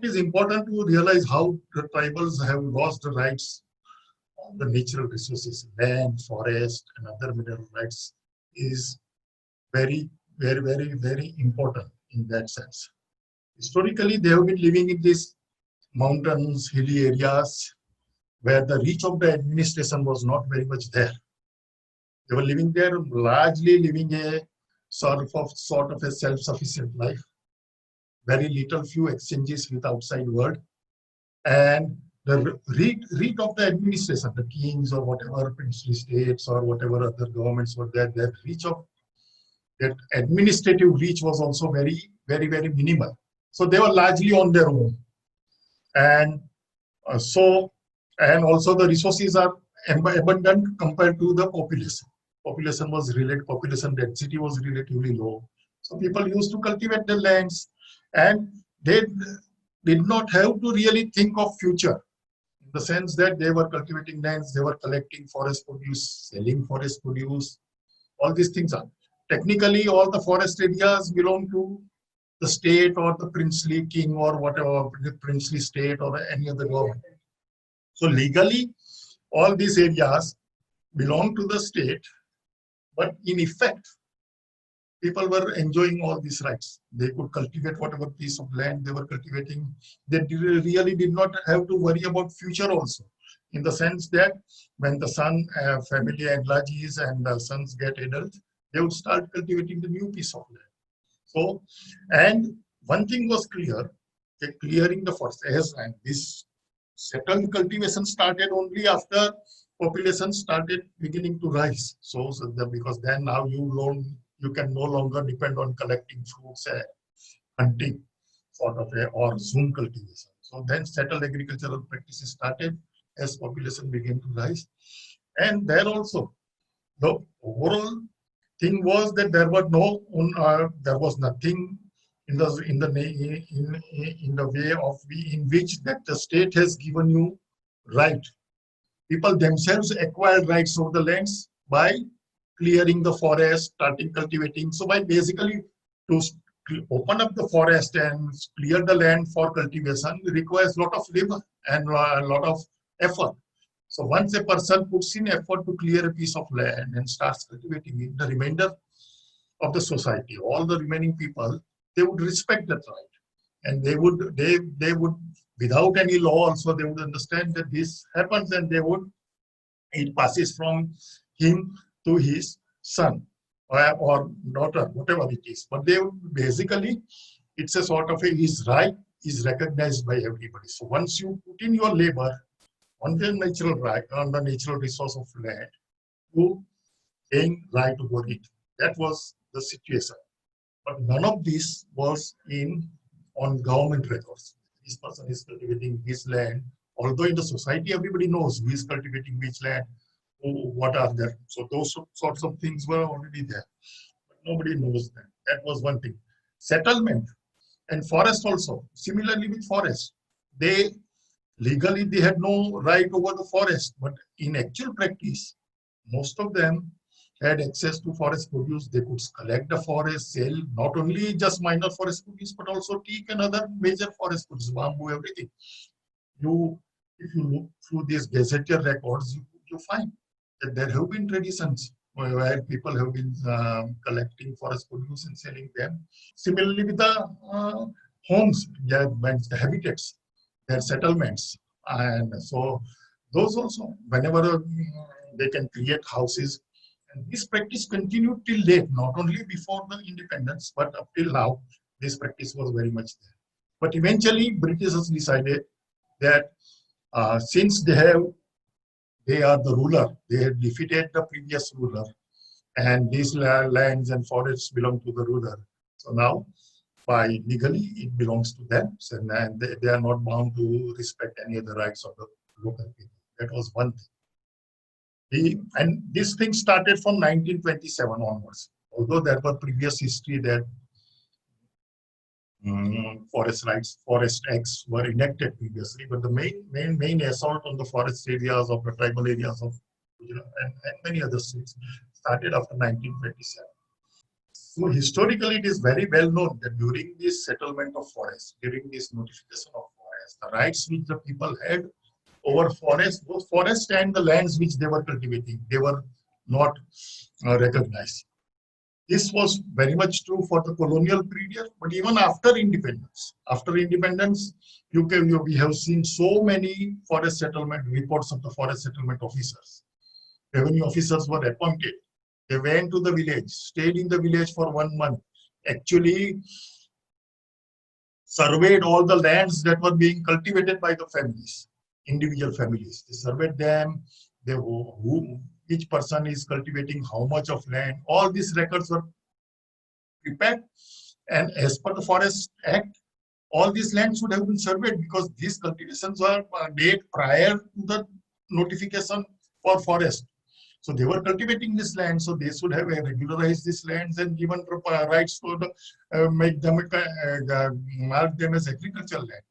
It is important to realize how the tribals have lost the rights on the natural resources, land, forest, and other mineral rights is very important in that sense. Historically, they have been living in these mountains, hilly areas where the reach of the administration was not very much there. They were living there, largely living a sort of a self-sufficient life, very little few exchanges with outside world, and the reach of the administration, the kings or whatever princely states or whatever other governments were there, their reach of that administrative reach was also very minimal. So they were largely on their own, and and also the resources are abundant compared to the population. Population density was relatively low. So people used to cultivate the lands, and they did not have to really think of future, in the sense that they were cultivating lands, they were collecting forest produce, selling forest produce. All these things are technically, all the forest areas belong to the state or the princely king or whatever, the princely state or any other government. So legally, all these areas belong to the state, but in effect, people were enjoying all these rights. They could cultivate whatever piece of land they were cultivating. They really did not have to worry about future also, in the sense that when the son family enlarges and the sons get adult, they would start cultivating the new piece of land. So, and one thing was clear, that clearing the forest, and this settled cultivation started only after population started beginning to rise. Because then now you can no longer depend on collecting fruits and hunting sort of or zoom cultivation. So then settled agricultural practices started as population began to rise. And there also, the overall thing was that there was nothing in the way of in which that the state has given you right. People themselves acquired rights over the lands by clearing the forest, starting cultivating. So by basically to open up the forest and clear the land for cultivation requires a lot of labor and a lot of effort. So once a person puts in effort to clear a piece of land and starts cultivating it, the remainder of the society, all the remaining people, they would respect that right. And they would, without any law also, they would understand that this happens, and it passes from him to his son or daughter, whatever it is. But they would basically, it's a sort of his right is recognized by everybody. So once you put in your labor on the natural right, on the natural resource of land, you gain right over it. That was the situation. But none of this was on government records. This person is cultivating his land, although in the society everybody knows who is cultivating which land, what are there. So those sorts of things were already there, but nobody knows that. That was one thing. Settlement and forest also. Similarly with forest, legally they had no right over the forest, but in actual practice, most of them had access to forest produce. They could collect the forest, sell not only just minor forest produce, but also teak and other major forest produce, bamboo, everything. If you look through these gazetteer records, you find that there have been traditions where people have been collecting forest produce and selling them. Similarly with the homes, the habitats, their settlements. And so those also, whenever they can create houses. And this practice continued till late, not only before the independence, but up till now, this practice was very much there. But eventually, Britishers decided that since they are the ruler, they had defeated the previous ruler, and these lands and forests belong to the ruler. So now, by legally, it belongs to them, and they are not bound to respect any of the rights of the local people. That was one thing. And this thing started from 1927 onwards. Although there were previous history that forest acts were enacted previously, but the main assault on the forest areas of the tribal areas of Gujarat and many other states started after 1927. So historically, it is very well known that during this settlement of forest, during this notification of forest, the rights which the people had over forest, both forest and the lands which they were cultivating, they were not recognized. This was very much true for the colonial period, but even after independence, we have seen so many forest settlement reports of the forest settlement officers. Revenue officers were appointed. They went to the village, stayed in the village for 1 month, actually surveyed all the lands that were being cultivated by the families, individual families. They surveyed them, each person is cultivating how much of land. All these records were prepared, and as per the Forest Act, all these lands should have been surveyed because these cultivations were made prior to the notification for forest. So they were cultivating this land, so they should have regularized these lands and given rights to make them mark them as agricultural land.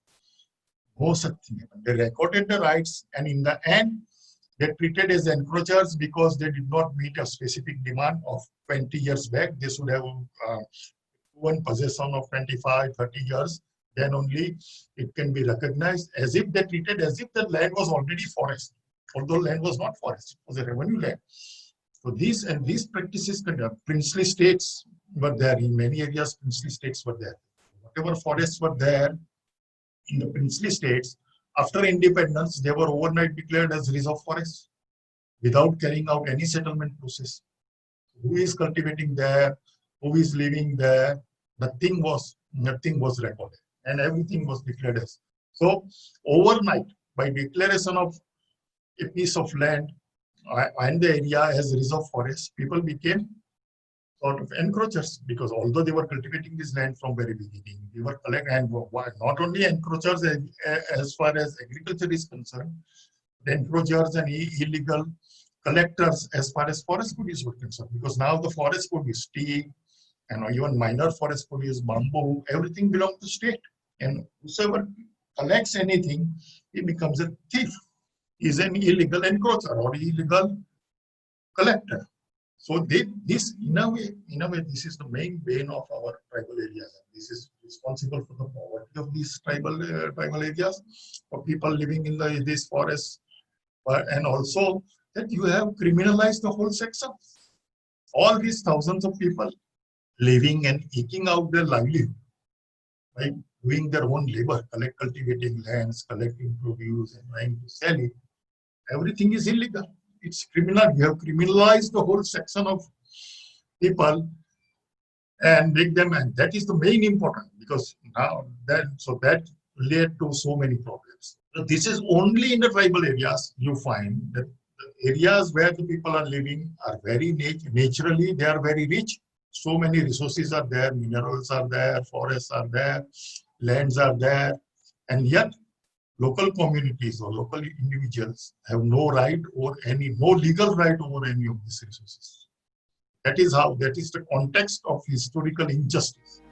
No such thing. They recorded the rights, and in the end, they treated as encroachers because they did not meet a specific demand of 20 years back. They should have one possession of 25, 30 years. Then only it can be recognized, as if they treated as if the land was already forest, although land was not forest, it was a revenue land. So these practices, princely states were there in many areas. Princely states were there. Whatever forests were there in the princely states, after independence, they were overnight declared as reserve forests without carrying out any settlement process. Who is cultivating there? Who is living there? Nothing was recorded, and everything was declared as. So overnight, by declaration of a piece of land and the area as reserve forest, people became sort of encroachers, because although they were cultivating this land from very beginning, they were collecting, and not only encroachers as far as agriculture is concerned, the encroachers and illegal collectors as far as forest produce were concerned, because now the forest produce tea and even minor forest produce bamboo, everything belongs to state, and whoever collects anything, he becomes a thief, is an illegal encroacher or illegal collector. So this, in a way, this is the main bane of our tribal areas. This is responsible for the poverty of these tribal areas, for people living in these forests, and also that you have criminalized the whole section. All these thousands of people living and eking out their livelihood by doing their own labor, cultivating lands, collecting produce, and trying to sell it. Everything is illegal. It's criminal. You have criminalized the whole section of people and make them, and that is the main important, because now that led to so many problems. So this is only in the tribal areas you find that the areas where the people are living are very naturally, they are very rich. So many resources are there, minerals are there, forests are there, lands are there, and yet local communities or local individuals have no legal right over any of these resources. That is the context of historical injustice.